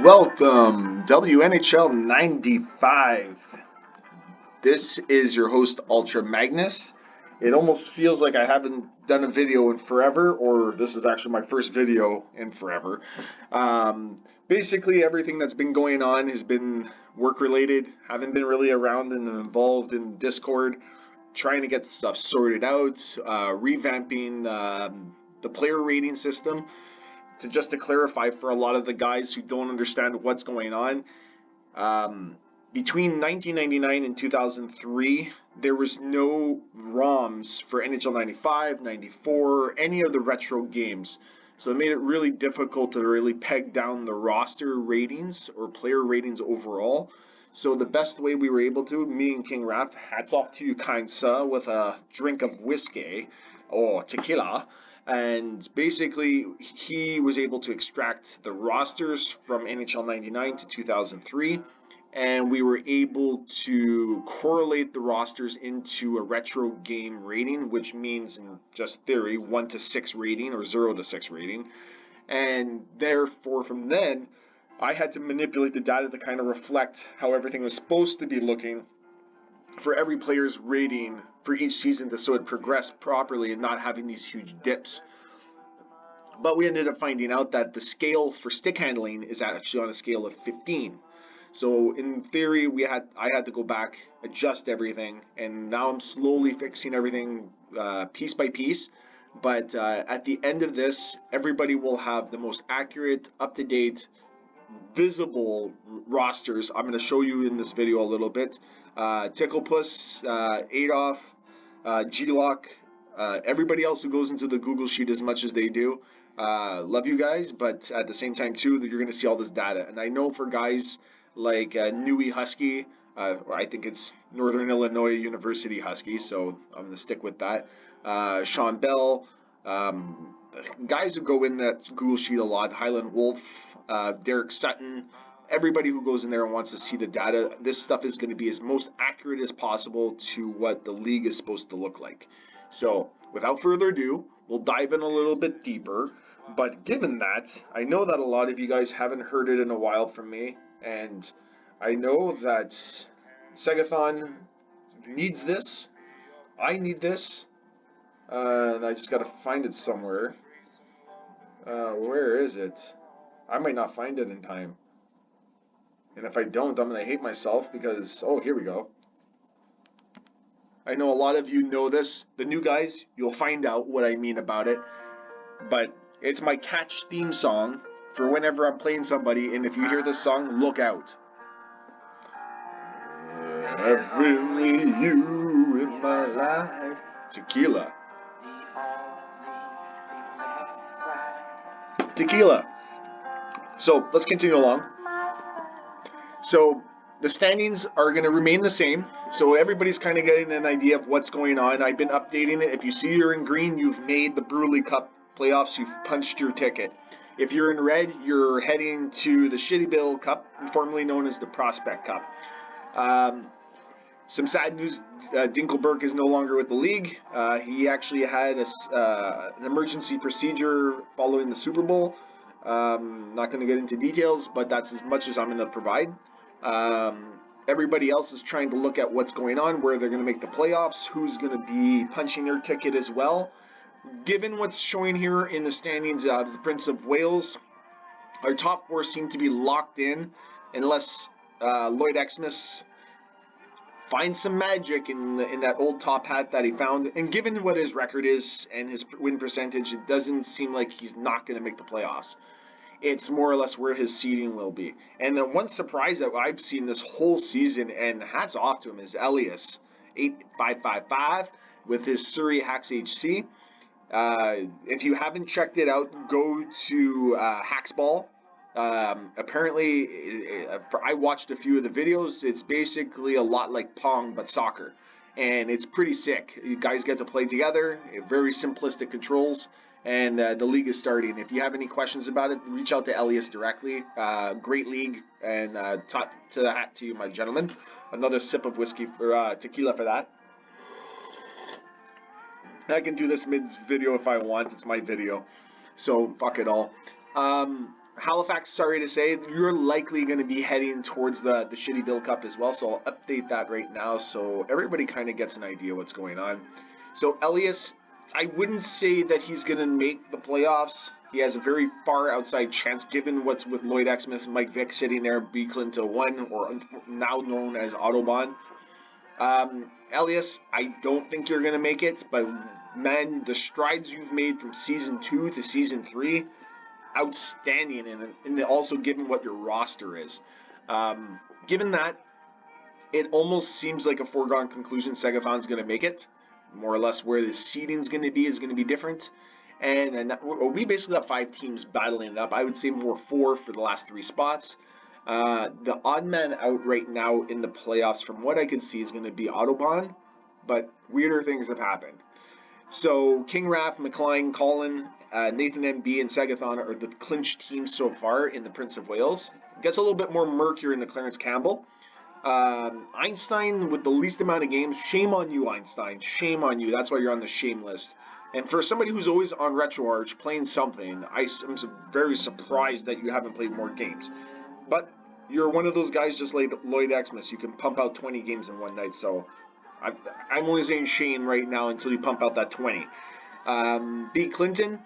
Welcome, WNHL95. This is your host, Ultra Magnus. It almost feels like I haven't done a video in forever, or this is actually my first video in forever. Basically, everything that's been going on has been work related. Haven't been really around and involved in Discord, trying to get stuff sorted out, revamping the player rating system. Just to clarify for a lot of the guys who don't understand what's going on, between 1999 and 2003, there was no ROMs for NHL 95, 94, any of the retro games. So it made it really difficult to really peg down the roster ratings or player ratings overall. So the best way we were able to, me and King Raph, hats off to you, kind sir, with a drink of whiskey or tequila. And basically, he was able to extract the rosters from NHL 99 to 2003, and we were able to correlate the rosters into a retro game rating, which means, in just theory, 1 to 6 rating or 0 to 6 rating. And therefore, from then, I had to manipulate the data to kind of reflect how everything was supposed to be looking for every player's rating for each season, so it progressed properly and not having these huge dips. But we ended up finding out that the scale for stick handling is actually on a scale of 15. So in theory, I had to go back, adjust everything, and now I'm slowly fixing everything piece by piece. But at the end of this, everybody will have the most accurate, up-to-date, visible rosters. I'm going to show you in this video a little bit. Ticklepuss, Adolf, G-Lock, everybody else who goes into the Google Sheet as much as they do. Love you guys, but at the same time too, you're going to see all this data. And I know for guys like Nui Husky, or I think it's Northern Illinois University Husky, so I'm going to stick with that. Sean Bell, guys who go in that Google Sheet a lot, Highland Wolf, Derek Sutton, everybody who goes in there and wants to see the data, this stuff is going to be as most accurate as possible to what the league is supposed to look like. So without further ado, we'll dive in a little bit deeper. But given that, I know that a lot of you guys haven't heard it in a while from me, and I know that Segathon needs this. I need this. And I just got to find it somewhere. Where is it? I might not find it in time. And if I don't, I'm going to hate myself because, oh, here we go. I know a lot of you know this. The new guys, you'll find out what I mean about it. But it's my catch theme song for whenever I'm playing somebody. And if you hear this song, look out. Only you in my life. Tequila. Tequila. So let's continue along. So the standings are going to remain the same. So everybody's kind of getting an idea of what's going on. I've been updating it. If you see you're in green, you've made the Bruley Cup playoffs. You've punched your ticket. If you're in red, you're heading to the Shitty Bill Cup, formerly known as the Prospect Cup. Some sad news, Dinkelberg is no longer with the league. He actually had an emergency procedure following the Super Bowl. Not going to get into details, but that's as much as I'm going to provide. Everybody else is trying to look at what's going on, where they're going to make the playoffs, who's going to be punching their ticket as well. Given what's showing here in the standings of the Prince of Wales, our top four seem to be locked in, unless Lloyd Xmas finds some magic in that old top hat that he found. And given what his record is and his win percentage, it doesn't seem like he's not going to make the playoffs. It's more or less where his seeding will be. And the one surprise that I've seen this whole season, and hats off to him, is Elias 8555 with his Surrey Hacks HC. If you haven't checked it out, go to Hacksball. Apparently, I watched a few of the videos. It's basically a lot like Pong, but soccer. And it's pretty sick. You guys get to play together, very simplistic controls, and the league is starting. If you have any questions about it, reach out to Elias directly. Great league, and top to the hat to you, my gentlemen. Another sip of whiskey for tequila for that. I can do this mid-video if I want. It's my video. So, fuck it all. Halifax, sorry to say, you're likely going to be heading towards the Shitty Bill Cup as well, so I'll update that right now so everybody kind of gets an idea what's going on. So Elias, I wouldn't say that he's going to make the playoffs. He has a very far outside chance given what's with Lloyd Xmas, Mike Vick sitting there, B. Clinton 1, or now known as Autobahn. Elias, I don't think you're going to make it, but man, the strides you've made from Season 2 to Season 3, outstanding, and also given what your roster is. Given that, it almost seems like a foregone conclusion Segathon's going to make it. More or less where the seeding's going to be is going to be different. And we basically got 5 teams battling it up. I would say more 4 for the last 3 spots. The odd man out right now in the playoffs, from what I could see, is going to be Autobahn, but weirder things have happened. So King Raff, McLean, Colin, Nathan MB, and Sagathon are the clinched teams so far in the Prince of Wales. Gets a little bit more murkier in the Clarence Campbell. Einstein with the least amount of games. Shame on you, Einstein. Shame on you. That's why you're on the shame list. And for somebody who's always on RetroArch playing something, I'm very surprised that you haven't played more games. But you're one of those guys just like Lloyd Xmas. You can pump out 20 games in one night. So I'm only saying shame right now until you pump out that 20. B. Clinton,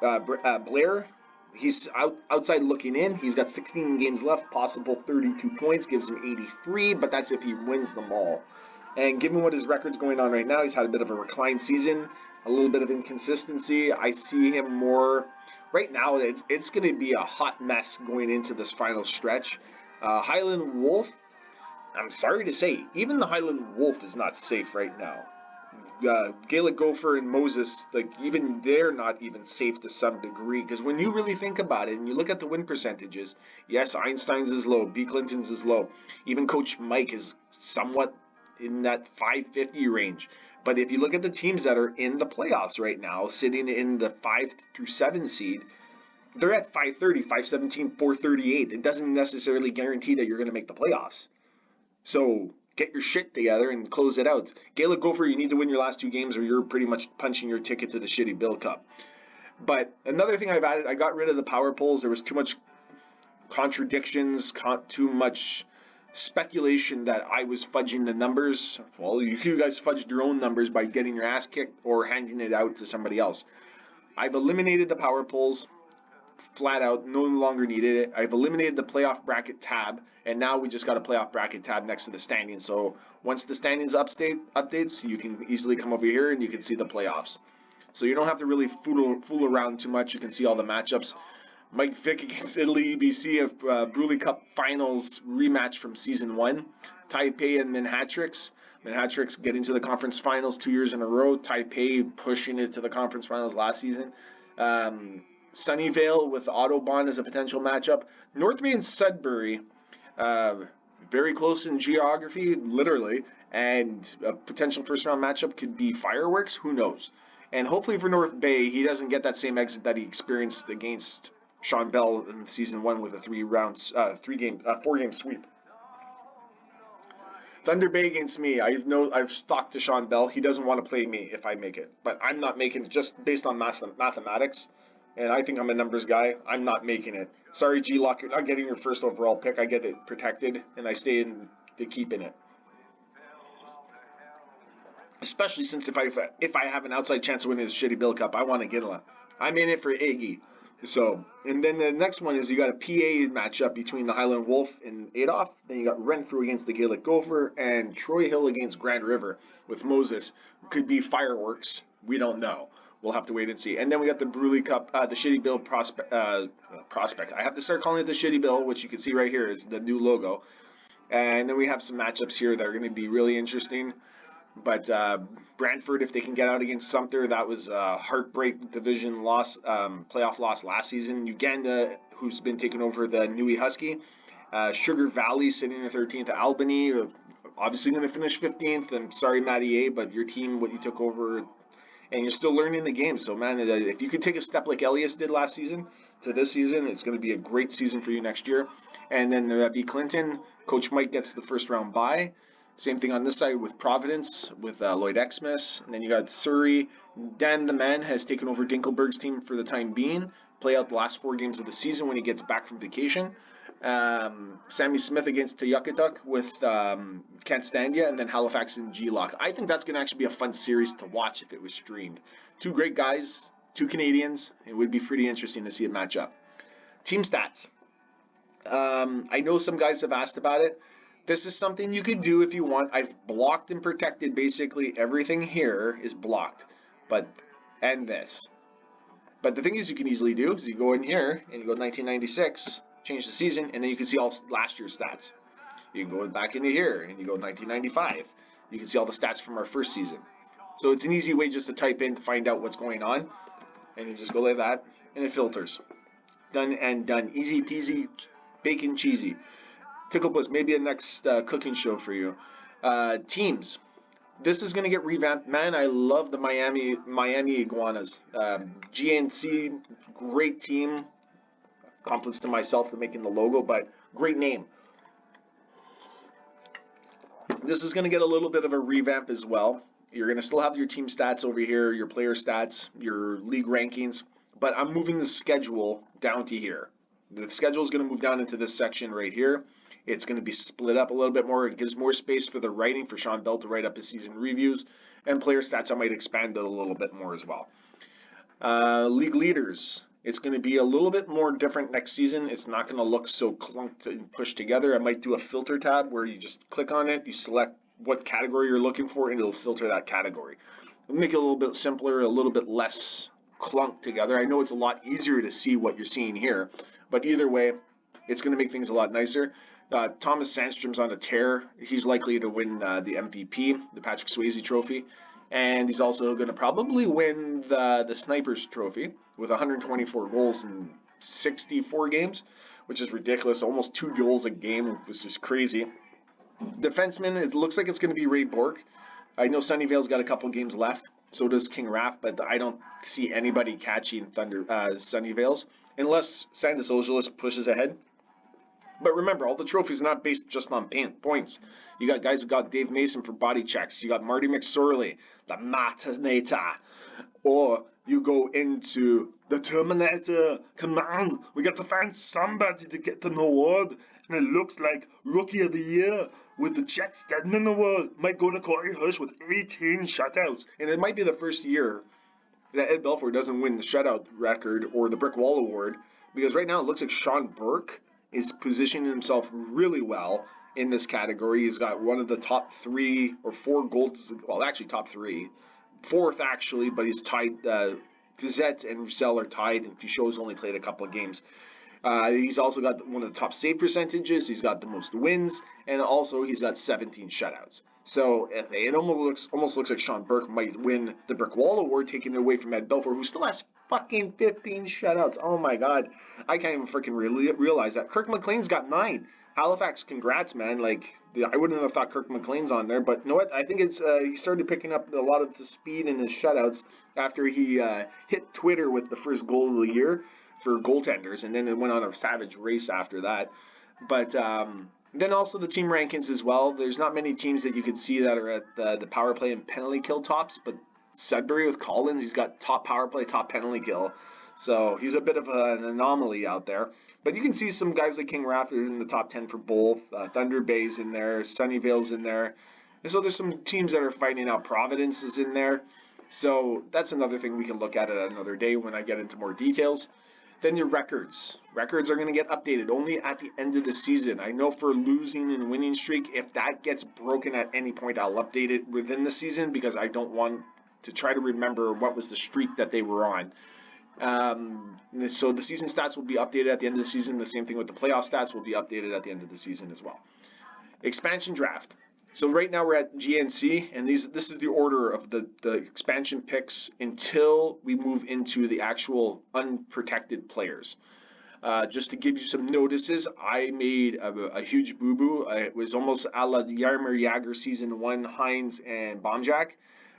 Blair, he's outside looking in. He's got 16 games left, possible 32 points, gives him 83, but that's if he wins them all. And given what his record's going on right now, he's had a bit of a reclined season, a little bit of inconsistency. I see him more right now. It's going to be a hot mess going into this final stretch. Highland Wolf, I'm sorry to say, even the Highland Wolf is not safe right now. Gaelic Gopher and Moses, like even they're not even safe to some degree, because when you really think about it and you look at the win percentages, yes, Einstein's is low, B. Clinton's is low, even Coach Mike is somewhat in that 550 range. But if you look at the teams that are in the playoffs right now, sitting in the 5 through 7 seed, they're at 530, 517, 438. It doesn't necessarily guarantee that you're going to make the playoffs. So get your shit together and close it out. Gaelic Gopher, you need to win your last 2 games or you're pretty much punching your ticket to the Shitty Bill Cup. But another thing I've added, I got rid of the power polls. There was too much contradictions, too much speculation that I was fudging the numbers. Well, you guys fudged your own numbers by getting your ass kicked or handing it out to somebody else. I've eliminated the power polls. Flat out, no longer needed it. I've eliminated the playoff bracket tab, and now we just got a playoff bracket tab next to the standings. So once the standings updates, you can easily come over here and you can see the playoffs. So you don't have to really fool around too much. You can see all the matchups. Mike Vick against Italy EBC of Bruley Cup Finals rematch from Season 1. Taipei and Manhatrix. Manhatrix getting to the conference finals 2 years in a row. Taipei pushing it to the conference finals last season. Sunnyvale with Autobahn as a potential matchup. North Bay and Sudbury, very close in geography, literally, and a potential first-round matchup could be Fireworks. Who knows? And hopefully for North Bay, he doesn't get that same exit that he experienced against Sean Bell in Season 1 with a 4-game sweep. Thunder Bay against me. I've stuck to Sean Bell. He doesn't want to play me if I make it, but I'm not making it just based on mathematics. And I think I'm a numbers guy. I'm not making it. Sorry, G-Lock, you're not getting your first overall pick. I get it protected, and I stay in to keep in it. Especially since if I have an outside chance of winning this Shitty Bill Cup, I want to get one. I'm in it for Iggy. So, and then the next one is you got a PA matchup between the Highland Wolf and Adolf. Then you got Renfrew against the Gaelic Gopher and Troy Hill against Grand River with Moses. Could be Fireworks. We don't know. We'll have to wait and see. And then we got the Bruley Cup, the Shitty Bill prospect. I have to start calling it the Shitty Bill, which you can see right here is the new logo. And then we have some matchups here that are going to be really interesting. But Brantford, if they can get out against Sumter, that was a heartbreak division loss, playoff loss last season. Uganda, who's been taking over the Nui Husky. Sugar Valley sitting in 13th. Albany, obviously going to finish 15th. I'm sorry, Matty A, but your team, what you took over, and you're still learning the game. So, man, if you could take a step like Elias did last season to this season, it's going to be a great season for you next year. And then that'd be Clinton. Coach Mike gets the first round bye. Same thing on this side with Providence, with Lloyd Xmas. And then you got Surrey. Dan the Man has taken over Dinkelberg's team for the time being. play out the last 4 games of the season when he gets back from vacation. Sammy Smith against Tayukatuk with Can't Stand Ya, and then Halifax and G-Lock. I think that's going to actually be a fun series to watch if it was streamed. 2 great guys, 2 Canadians. It would be pretty interesting to see it match up. Team stats. I know some guys have asked about it. This is something you could do if you want. I've blocked and protected basically everything here is blocked, and this. But the thing is, you can easily do is you go in here and you go 1996, change the season, and then you can see all last year's stats. You can go back into here and you go 1995. You can see all the stats from our first season. So it's an easy way just to type in to find out what's going on, and you just go like that, and it filters. Done and done. Easy peasy, bacon cheesy. Tickle Bliss, maybe a next cooking show for you. Teams. This is going to get revamped. Man, I love the Miami Iguanas. GNC, great team. Compliments to myself for making the logo, but great name. This is going to get a little bit of a revamp as well. You're going to still have your team stats over here, your player stats, your league rankings, but I'm moving the schedule down to here. The schedule is going to move down into this section right here. It's going to be split up a little bit more. It gives more space for the writing for Sean Bell to write up his season reviews. And player stats, I might expand it a little bit more as well. League leaders. It's going to be a little bit more different next season. It's not going to look so clunked and pushed together. I might do a filter tab where you just click on it, you select what category you're looking for, and it'll filter that category. It'll make it a little bit simpler, a little bit less clunked together. I know it's a lot easier to see what you're seeing here, but either way, it's going to make things a lot nicer. Thomas Sandstrom's on a tear. He's likely to win the MVP, the Patrick Swayze Trophy, and he's also going to probably win the Snipers Trophy with 124 goals in 64 games, which is ridiculous. Almost 2 goals a game, which is crazy. Defenseman, it looks like it's going to be Ray Bork. I know Sunnyvale's got a couple games left. So does King Raph, but I don't see anybody catching Sunnyvale's unless Sandus Ojalus pushes ahead. But remember, all the trophies are not based just on points. You got guys who got Dave Mason for body checks. You got Marty McSorley, the Matinata. Or you go into the Terminator. Come on, we got to find somebody to get an award. And it looks like Rookie of the Year with the Chet Stedman Award might go to Corey Hirsch with 18 shutouts. And it might be the first year that Ed Belfour doesn't win the shutout record or the Brick Wall Award. Because right now it looks like Sean Burke is positioning himself really well in this category. He's got one of the top 3 or 4 goals, well, actually top 3, 4th actually, but he's tied. Fizette and Roussel are tied, and Fichot's only played a couple of games. He's also got one of the top save percentages. He's got the most wins, and also he's got 17 shutouts. So it almost looks like Sean Burke might win the Brick Wall Award, taking it away from Ed Belfour, who still has fucking 15 shutouts. Oh my god, I can't even freaking realize that. Kirk McLean's got 9. Halifax, congrats, man. Like, I wouldn't have thought Kirk McLean's on there, but you know what? I think it's he started picking up a lot of the speed in his shutouts after he hit Twitter with the first goal of the year for goaltenders, and then it went on a savage race after that. But then also the team rankings as well. There's not many teams that you could see that are at the power play and penalty kill tops, but Sudbury with Collins, he's got top power play, top penalty kill. So he's a bit of an anomaly out there. But you can see some guys like King Raph in the top 10 for both. Thunder Bay's in there. Sunnyvale's in there. And so there's some teams that are fighting out. Providence is in there. So that's another thing we can look at another day when I get into more details. Then your records. Records are going to get updated only at the end of the season. I know for losing and winning streak, if that gets broken at any point, I'll update it within the season because I don't want to try to remember what was the streak that they were on. So the season stats will be updated at the end of the season. The same thing with the playoff stats will be updated at the end of the season as well. Expansion draft. So right now we're at GNC, and this is the order of the expansion picks until we move into the actual unprotected players. Just to give you some notices, I made a huge boo-boo. It was almost a la Yarmer Jagr Season 1, Hines and Bombjack,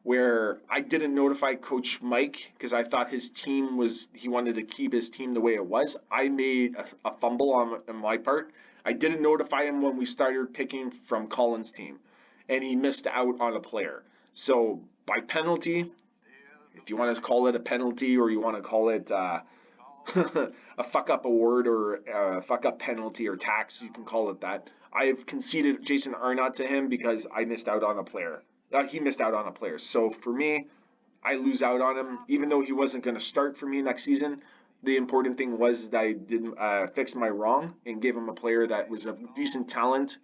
where I didn't notify Coach Mike because I thought his team he wanted to keep his team the way it was. I made a fumble on my part. I didn't notify him when we started picking from Collins' team, and he missed out on a player. So by penalty, if you want to call it a penalty or you want to call it a fuck up award or a fuck up penalty or tax, you can call it that. I've conceded Jason Arnott to him because I missed out on a player. He missed out on a player. So for me, I lose out on him, even though he wasn't going to start for me next season. The important thing was that I didn't fix my wrong and gave him a player that was of decent talent,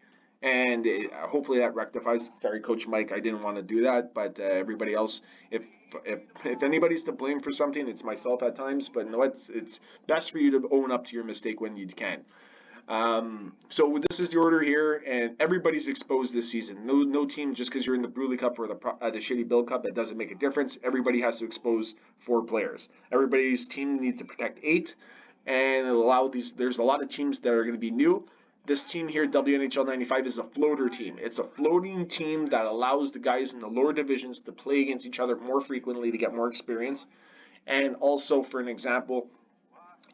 and hopefully that rectifies. Sorry, Coach Mike, I didn't want to do that, but everybody else, if anybody's to blame for something, it's myself at times. But no, it's best for you to own up to your mistake when you can. So this is the order here, and everybody's exposed this season. No team, just because you're in the Bruley Cup or the Shitty Bill Cup, that doesn't make a difference. Everybody has to expose 4 players. Everybody's team needs to protect 8, and it'll allow these. There's a lot of teams that are going to be new. This team here, WNHL 95, is a floater team. It's a floating team that allows the guys in the lower divisions to play against each other more frequently to get more experience. And also, for an example,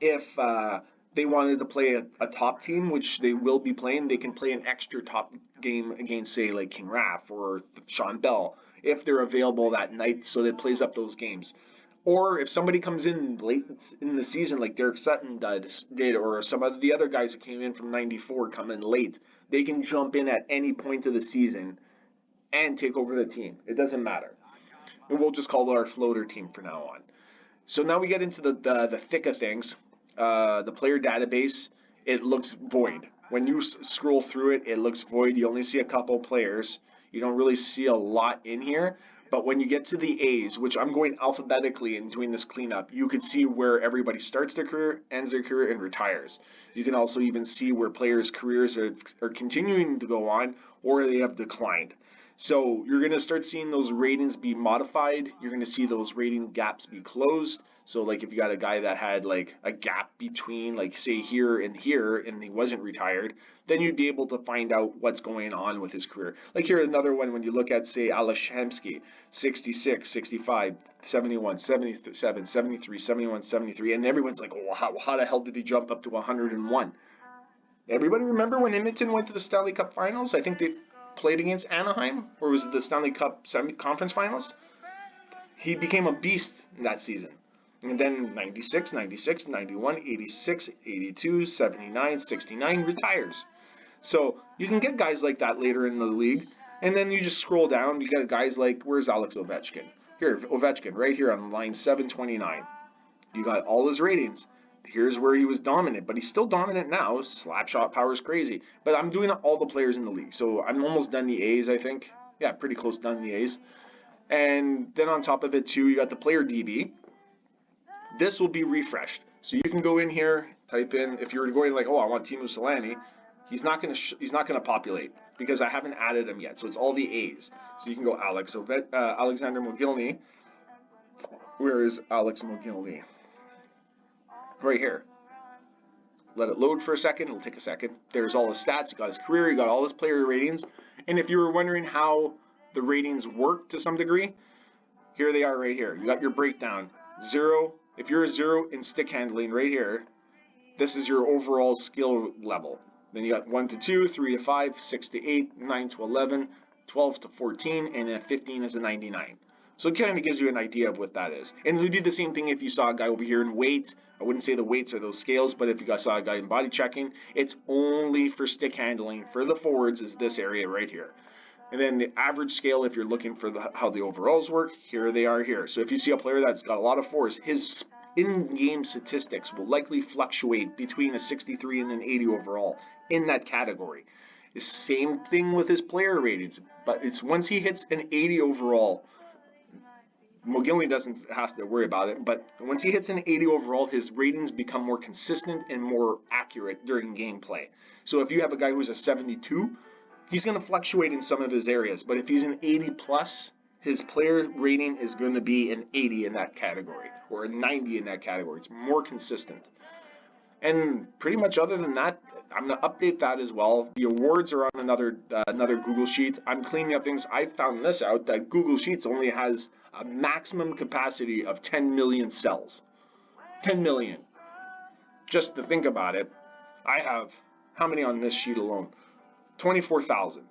if they wanted to play a top team, which they will be playing, they can play an extra top game against, say, like King Raff or Sean Bell, if they're available that night, so that plays up those games. Or if somebody comes in late in the season, like Derek Sutton did, or some of the other guys who came in from 94 come in late, they can jump in at any point of the season and take over the team. It doesn't matter. And we'll just call it our floater team from now on. So now we get into the thick of things. The player database, it looks void. When you scroll through it, it looks void. You only see a couple players. You don't really see a lot in here. But when you get to the A's, which I'm going alphabetically and doing this cleanup, you can see where everybody starts their career, ends their career, and retires. You can also even see where players' careers are continuing to go on or they have declined. So you're going to start seeing those ratings be modified. You're going to see those rating gaps be closed. So like if you got a guy that had like a gap between like say here and he wasn't retired, then you'd be able to find out what's going on with his career. Like here another one when you look at say Alex Shemsky, 66, 65, 71, 77, 73, 71, 73, and everyone's like, oh, how the hell did he jump up to 101? Everybody remember when Edmonton went to the Stanley Cup Finals? I think they played against Anaheim, or was it the Stanley Cup conference finals? He became a beast in that season. And then 96, 96, 91, 86, 82, 79, 69, retires. So you can get guys like that later in the league. And then you just scroll down, you get guys like, where's Alex Ovechkin? Here, Ovechkin, right here on line 729. You got all his ratings. Here's where he was dominant, but he's still dominant now. Slap shot power is crazy. But I'm doing all the players in the league, so I'm almost done the A's, I think. Yeah, pretty close done the A's. And then on top of it too, you got the player DB. This will be refreshed, so you can go in here, type in if you're going like, oh, I want Teemu Selanne. He's not gonna populate because I haven't added him yet. So it's all the A's. So you can go Alexander Mogilny. Where is Alex Mogilny? Right here. Let it load for a second. It'll take a second. There's all his stats. You got his career. You got all his player ratings. And if you were wondering how the ratings work to some degree, here they are right here. You got your breakdown. 0. If you're a 0 in stick handling right here, this is your overall skill level. Then you got 1 to 2, 3 to 5, 6 to 8, 9 to 11, 12 to 14, and then 15 is a 99. So it kind of gives you an idea of what that is. And it would be the same thing if you saw a guy over here in weight. I wouldn't say the weights are those scales, but if you saw a guy in body checking, it's only for stick handling. For the forwards is this area right here. And then the average scale, if you're looking for how the overalls work, here they are here. So if you see a player that's got a lot of force, his in-game statistics will likely fluctuate between a 63 and an 80 overall in that category. The same thing with his player ratings, but it's once he hits an 80 overall, Mogilny doesn't have to worry about it, but once he hits an 80 overall, his ratings become more consistent and more accurate during gameplay. So if you have a guy who's a 72, he's going to fluctuate in some of his areas, but if he's an 80 plus, his player rating is going to be an 80 in that category, or a 90 in that category. It's more consistent. And pretty much other than that, I'm going to update that as well. The awards are on another Google Sheet. I'm cleaning up things. I found this out, that Google Sheets only has a maximum capacity of 10 million cells. 10 million. Just to think about it, I have, how many on this sheet alone? 24,000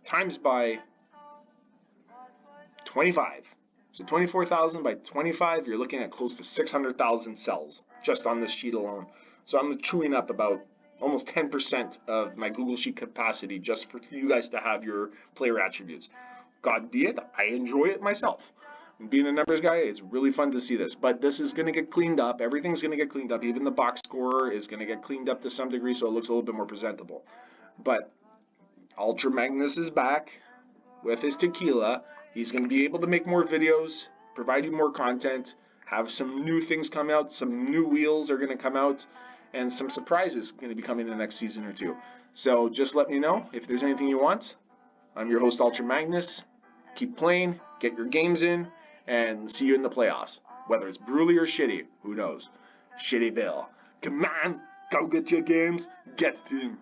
times by 25. So 24,000 by 25, you're looking at close to 600,000 cells just on this sheet alone. So I'm chewing up about almost 10% of my Google Sheet capacity just for you guys to have your player attributes. God be it, I enjoy it myself. Being a numbers guy, it's really fun to see this. But this is going to get cleaned up. Everything's going to get cleaned up. Even the box score is going to get cleaned up to some degree so it looks a little bit more presentable. But Ultra Magnus is back with his tequila. He's going to be able to make more videos, provide you more content, have some new things come out, some new wheels are going to come out, and some surprises going to be coming in the next season or two. So just let me know if there's anything you want. I'm your host, Ultra Magnus. Keep playing, get your games in, and see you in the playoffs. Whether it's Bruley or Shitty, who knows? Shitty Bill. Come on, go get your games, get them.